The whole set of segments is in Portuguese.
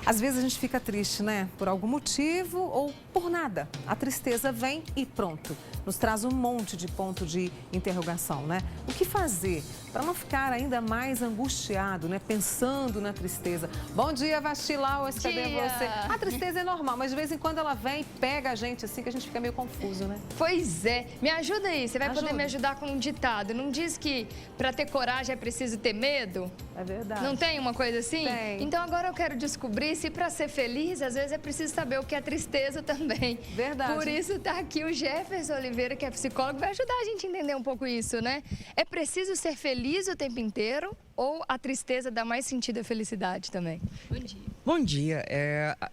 Às vezes a gente fica triste, né? Por algum motivo ou por nada. A tristeza vem e pronto. Nos traz um monte de ponto de interrogação, né? O que fazer para não ficar ainda mais angustiado, né? Pensando na tristeza. Bom dia, Vastilaus, cadê você? A tristeza é normal, mas de vez em quando ela vem e pega a gente assim que a gente fica meio confuso, né? Pois é. Me ajuda aí, você vai poder me ajudar com um ditado. Não diz que para ter coragem é preciso ter medo? É verdade. Não tem uma coisa assim? Tem. Então agora eu quero descobrir se para ser feliz, às vezes é preciso saber o que é tristeza também. Verdade. Por isso tá aqui o Jefferson Oliveira, que é psicólogo, vai ajudar a gente a entender um pouco isso, né? É preciso ser feliz o tempo inteiro ou a tristeza dá mais sentido à felicidade também? Bom dia. Bom dia.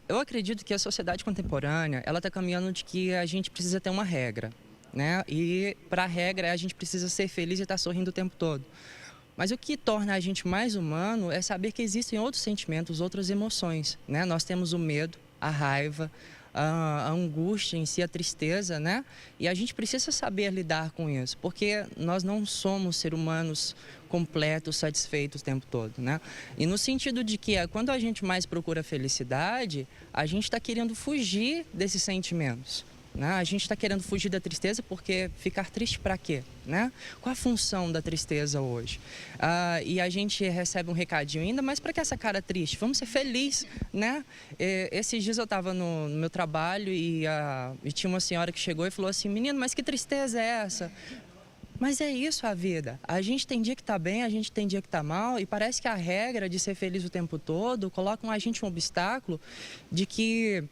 Eu acredito que a sociedade contemporânea, ela está caminhando de que a gente precisa ter uma regra, né? E para a regra a gente precisa ser feliz e estar sorrindo o tempo todo. Mas o que torna a gente mais humano é saber que existem outros sentimentos, outras emoções, né? Nós temos o medo, a raiva, a angústia em si, a tristeza, né? E a gente precisa saber lidar com isso, porque nós não somos seres humanos completos, satisfeitos o tempo todo, né? E no sentido de que quando a gente mais procura felicidade, a gente está querendo fugir desses sentimentos. Né? A gente está querendo fugir da tristeza porque ficar triste para quê? Né? Qual a função da tristeza hoje? E a gente recebe um recadinho ainda, mas para que essa cara triste? Vamos ser felizes, né? Esses dias eu estava no meu trabalho e tinha uma senhora que chegou e falou assim: menino, mas que tristeza é essa? Mas é isso a vida. A gente tem dia que está bem, a gente tem dia que está mal e parece que a regra de ser feliz o tempo todo coloca a gente um obstáculo de que...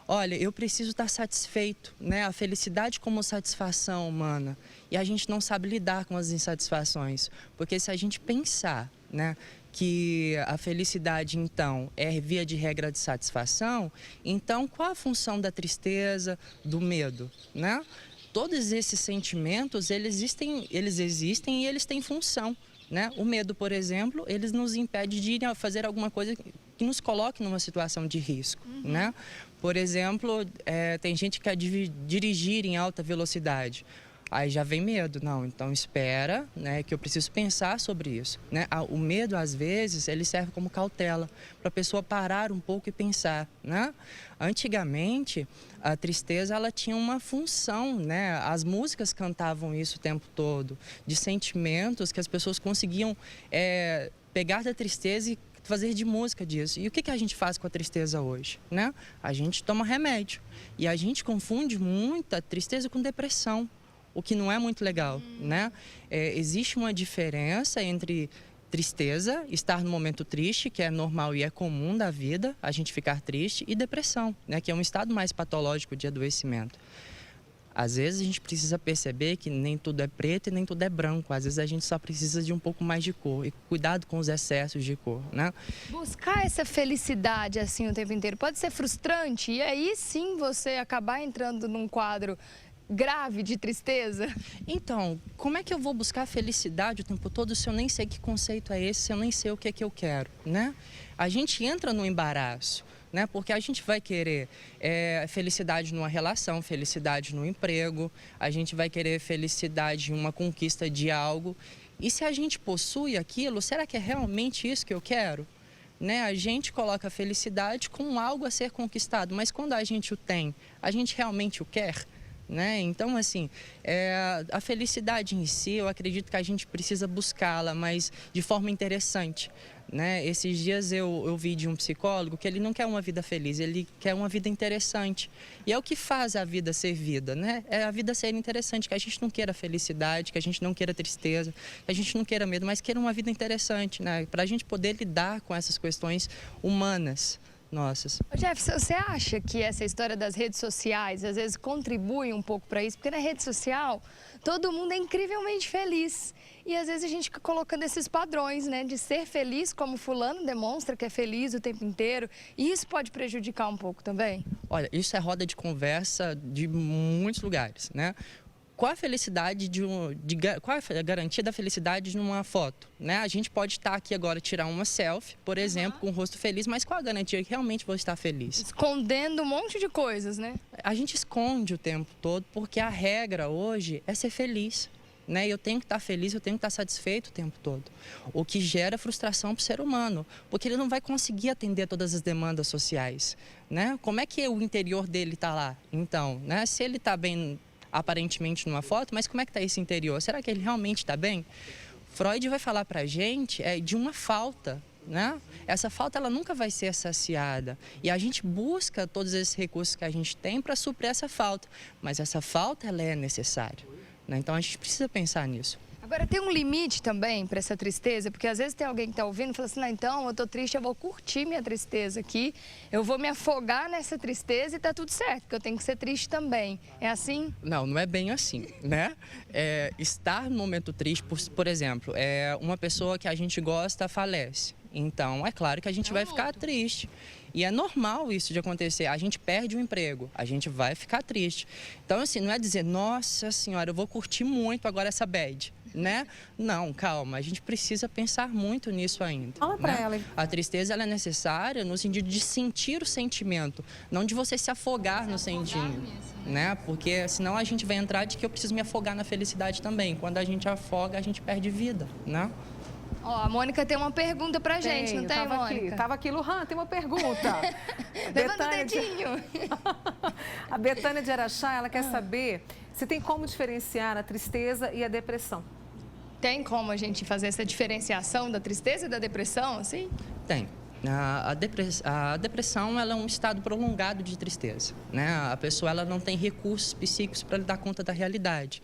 Olha, eu preciso estar satisfeito, né? A felicidade como satisfação humana. E a gente não sabe lidar com as insatisfações. Porque se a gente pensar, né, que a felicidade, então, é via de regra de satisfação, então qual a função da tristeza, do medo, né? Todos esses sentimentos, eles existem e eles têm função. Né? O medo, por exemplo, eles nos impede de ir a fazer alguma coisa que nos coloque numa situação de risco. Né? Por exemplo, tem gente que quer dirigir em alta velocidade. Aí já vem medo. Não, então espera, né, que eu preciso pensar sobre isso. Né? O medo, às vezes, ele serve como cautela para a pessoa parar um pouco e pensar. Né? Antigamente, a tristeza ela tinha uma função, né? As músicas cantavam isso o tempo todo, de sentimentos que as pessoas conseguiam pegar da tristeza e fazer de música disso. E o que a gente faz com a tristeza hoje? Né? A gente toma remédio e a gente confunde muita tristeza com depressão. O que não é muito legal, né? Existe uma diferença entre tristeza, estar no momento triste, que é normal e é comum da vida, a gente ficar triste, e depressão, né? Que é um estado mais patológico de adoecimento. Às vezes a gente precisa perceber que nem tudo é preto e nem tudo é branco. Às vezes a gente só precisa de um pouco mais de cor. E cuidado com os excessos de cor, né? Buscar essa felicidade assim o tempo inteiro pode ser frustrante e aí sim você acabar entrando num quadro grave de tristeza? Então, como é que eu vou buscar felicidade o tempo todo se eu nem sei que conceito é esse, se eu nem sei o que é que eu quero, né? A gente entra no embaraço, né? Porque a gente vai querer felicidade numa relação, felicidade no emprego, a gente vai querer felicidade em uma conquista de algo. E se a gente possui aquilo, será que é realmente isso que eu quero? Né? A gente coloca a felicidade como algo a ser conquistado, mas quando a gente o tem, a gente realmente o quer? Né? Então, assim, a felicidade em si, eu acredito que a gente precisa buscá-la, mas de forma interessante. Né? Esses dias eu vi de um psicólogo que ele não quer uma vida feliz, ele quer uma vida interessante. E é o que faz a vida ser vida, né? É a vida ser interessante, que a gente não queira felicidade, que a gente não queira tristeza, que a gente não queira medo, mas queira uma vida interessante, né? Para a gente poder lidar com essas questões humanas. Nossas. Jefferson, você acha que essa história das redes sociais às vezes contribui um pouco para isso? Porque na rede social todo mundo é incrivelmente feliz e às vezes a gente fica colocando esses padrões, né, de ser feliz como fulano demonstra que é feliz o tempo inteiro e isso pode prejudicar um pouco também? Olha, isso é roda de conversa de muitos lugares, né? Qual a felicidade qual é a garantia da felicidade numa foto? Né? A gente pode estar aqui agora, tirar uma selfie, por exemplo, com o rosto feliz, mas qual a garantia que realmente vou estar feliz? Escondendo um monte de coisas, né? A gente esconde o tempo todo porque a regra hoje é ser feliz. né? Eu tenho que estar feliz, eu tenho que estar satisfeito o tempo todo. O que gera frustração para o ser humano, porque ele não vai conseguir atender todas as demandas sociais, né? Como é que o interior dele está lá? Então, né? Se ele está bem aparentemente numa foto, mas como é que está esse interior? Será que ele realmente está bem? Freud vai falar para a gente de uma falta, né? Essa falta ela nunca vai ser saciada e a gente busca todos esses recursos que a gente tem para suprir essa falta, mas essa falta ela é necessária, né? Então a gente precisa pensar nisso. Agora, tem um limite também para essa tristeza, porque às vezes tem alguém que está ouvindo e fala assim, não, então eu tô triste, eu vou curtir minha tristeza aqui, eu vou me afogar nessa tristeza e tá tudo certo, porque eu tenho que ser triste também. É assim? Não, não é bem assim, né? Estar no momento triste, por exemplo, uma pessoa que a gente gosta falece. Então, é claro que a gente vai ficar triste. E é normal isso de acontecer. A gente perde o emprego, a gente vai ficar triste. Então, assim, não é dizer, nossa senhora, eu vou curtir muito agora essa bad, né? Não, calma, a gente precisa pensar muito nisso ainda. Fala pra ela. A tristeza ela é necessária no sentido de sentir o sentimento, não de você se afogar no sentimento, né? Porque senão a gente vai entrar de que eu preciso me afogar na felicidade também. Quando a gente afoga, a gente perde vida, né? Ó, a Mônica tem uma pergunta pra gente, não tem, Mônica? Tava aqui, Luhan, tem uma pergunta. Levanta o dedinho. A Betânia de Araxá, ela quer saber se tem como diferenciar a tristeza e a depressão. Tem como a gente fazer essa diferenciação da tristeza e da depressão, assim? Tem. A depressão ela é um estado prolongado de tristeza, né? A pessoa ela não tem recursos psíquicos para dar conta da realidade.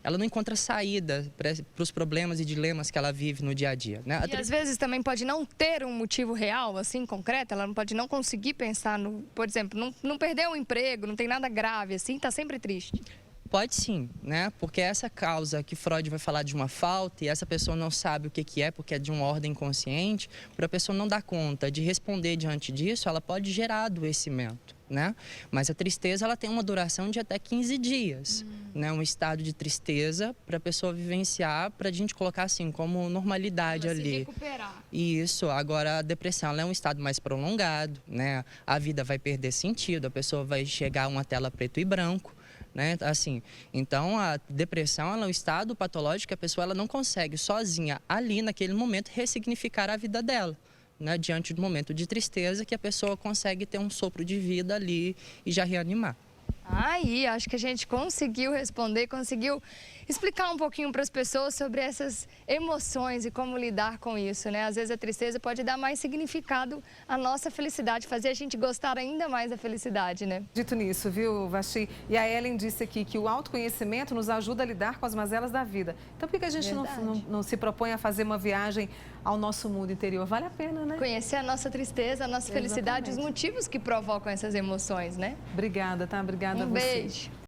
Ela não encontra saída para os problemas e dilemas que ela vive no dia a dia, né? E às vezes também pode não ter um motivo real, assim, concreto, ela pode não conseguir pensar no, por exemplo, não perder um emprego, não tem nada grave, assim, está sempre triste. Pode sim, né? Porque essa causa que Freud vai falar de uma falta e essa pessoa não sabe o que é, porque é de uma ordem consciente, para a pessoa não dar conta de responder diante disso, ela pode gerar adoecimento, né? Mas a tristeza, ela tem uma duração de até 15 dias, né? Um estado de tristeza para a pessoa vivenciar, para a gente colocar assim, como normalidade ali. Se recuperar. Isso. Agora, a depressão, ela é um estado mais prolongado, né? A vida vai perder sentido, a pessoa vai chegar a uma tela preto e branco. Né? Assim, então, a depressão ela é um estado patológico que a pessoa ela não consegue sozinha, ali naquele momento, ressignificar a vida dela. Né? Diante do momento de tristeza que a pessoa consegue ter um sopro de vida ali e já reanimar. Aí, acho que a gente conseguiu responder, conseguiu explicar um pouquinho para as pessoas sobre essas emoções e como lidar com isso, né? Às vezes a tristeza pode dar mais significado à nossa felicidade, fazer a gente gostar ainda mais da felicidade, né? Dito nisso, viu, Vaxi? E a Ellen disse aqui que o autoconhecimento nos ajuda a lidar com as mazelas da vida. Então, por que a gente não se propõe a fazer uma viagem ao nosso mundo interior? Vale a pena, né? Conhecer a nossa tristeza, a nossa felicidade, os motivos que provocam essas emoções, né? Obrigada, tá? Obrigada a você. Beijo.